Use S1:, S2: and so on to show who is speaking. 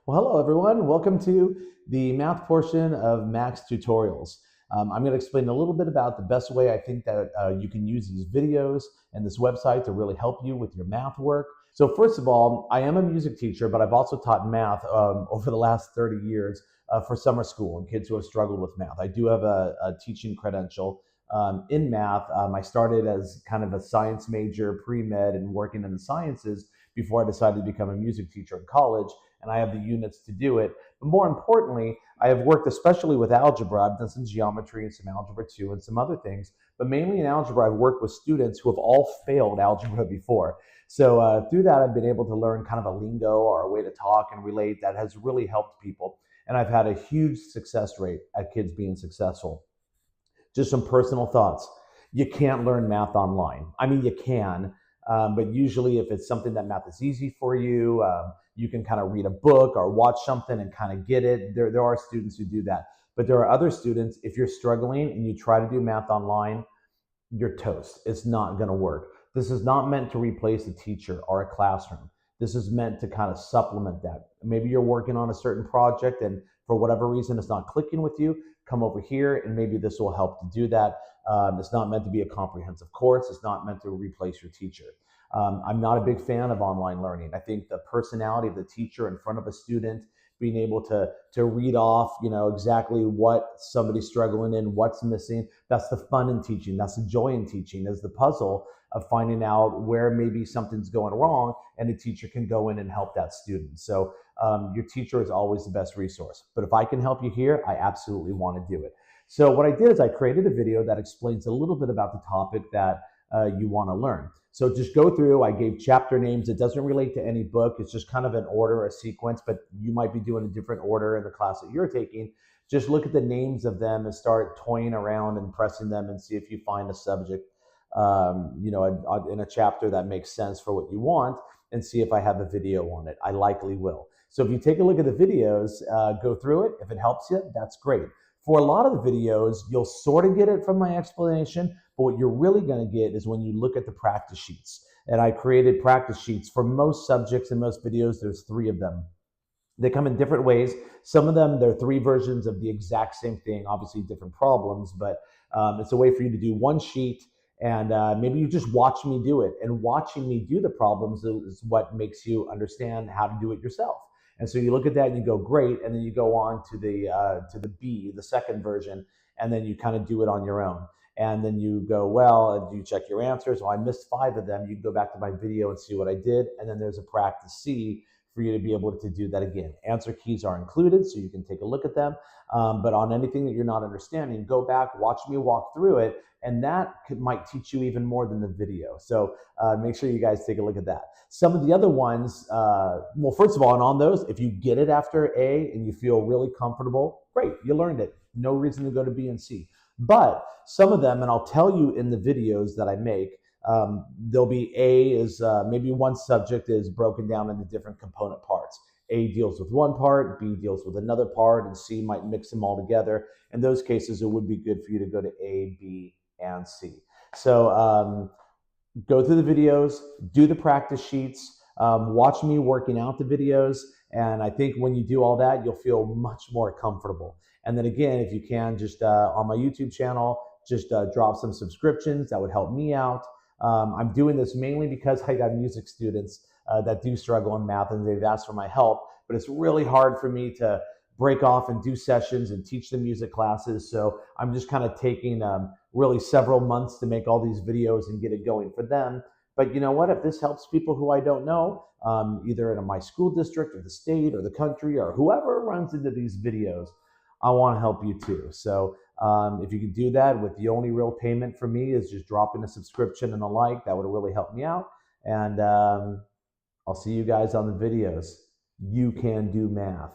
S1: Well, hello everyone. Welcome to the math portion of Max Tutorials. I'm going to explain a little bit about the best way I think that you can use these videos and this website to really help you with your math work. So first of all, I am a music teacher, but I've also taught math over the last 30 years for summer school and kids who have struggled with math. I do have a teaching credential in math. I started as kind of a science major, pre-med, and working in the sciences before I decided to become a music teacher in college, and I have the units to do it. But more importantly, I have worked especially with algebra. I've done some geometry and some algebra 2 and some other things, but mainly in algebra, I've worked with students who have all failed algebra before. So through that, I've been able to learn kind of a lingo or a way to talk and relate that has really helped people. And I've had a huge success rate at kids being successful. Just some personal thoughts. You can't learn math online. I mean, you can, but usually if it's something that math is easy for you, you can kind of read a book or watch something and kind of get it. There are students who do that. But there are other students, if you're struggling and you try to do math online, you're toast. It's not going to work. This is not meant to replace a teacher or a classroom. This is meant to kind of supplement that. Maybe you're working on a certain project and for whatever reason it's not clicking with you, come over here and maybe this will help to do that. It's not meant to be a comprehensive course. It's not meant to replace your teacher. I'm not a big fan of online learning. I think the personality of the teacher in front of a student, being able to read off, exactly what somebody's struggling in, what's missing. That's the fun in teaching. That's the joy in teaching, is the puzzle of finding out where maybe something's going wrong, and the teacher can go in and help that student. So your teacher is always the best resource. But if I can help you here, I absolutely want to do it. So what I did is I created a video that explains a little bit about the topic that you want to learn. So just go through, I gave chapter names. It doesn't relate to any book. It's just kind of an order, a sequence, but you might be doing a different order in the class that you're taking. Just look at the names of them and start toying around and pressing them and see if you find a subject, in a chapter that makes sense for what you want, and see if I have a video on it. I likely will. So if you take a look at the videos, go through it. If it helps you, that's great. For a lot of the videos, you'll sort of get it from my explanation, but what you're really going to get is when you look at the practice sheets. And I created practice sheets for most subjects in most videos. There's 3 of them. They come in different ways. Some of them, they're 3 versions of the exact same thing, obviously different problems, but it's a way for you to do one sheet, and maybe you just watch me do it. And watching me do the problems is what makes you understand how to do it yourself. And so you look at that and you go, great, and then you go on to the B, the second version, and then you kind of do it on your own. And then you go, well, and you check your answers. Well, I missed 5 of them. You can go back to my video and see what I did. And then there's a practice C for you to be able to do that again. Answer keys are included, so you can take a look at them. But on anything that you're not understanding, go back, watch me walk through it, and that might teach you even more than the video. So make sure you guys take a look at that. Some of the other ones, well, first of all, and on those, if you get it after A and you feel really comfortable, great, you learned it. No reason to go to B and C. But some of them, and I'll tell you in the videos that I make, there'll be A is maybe one subject is broken down into different component parts. A deals with one part, B deals with another part, and C might mix them all together. In those cases, it would be good for you to go to A, B, and C. So go through the videos, do the practice sheets, watch me working out the videos, and I think when you do all that, you'll feel much more comfortable. And then again, if you can, just on my YouTube channel, just drop some subscriptions. That would help me out. I'm doing this mainly because I got music students that do struggle in math and they've asked for my help, but it's really hard for me to break off and do sessions and teach them music classes. So I'm just kind of taking really several months to make all these videos and get it going for them. But you know what? If this helps people who I don't know, either in my school district or the state or the country or whoever runs into these videos, I want to help you too. So if you can do that with the only real payment for me is just dropping a subscription and a like, that would really help me out. And I'll see you guys on the videos. You can do math.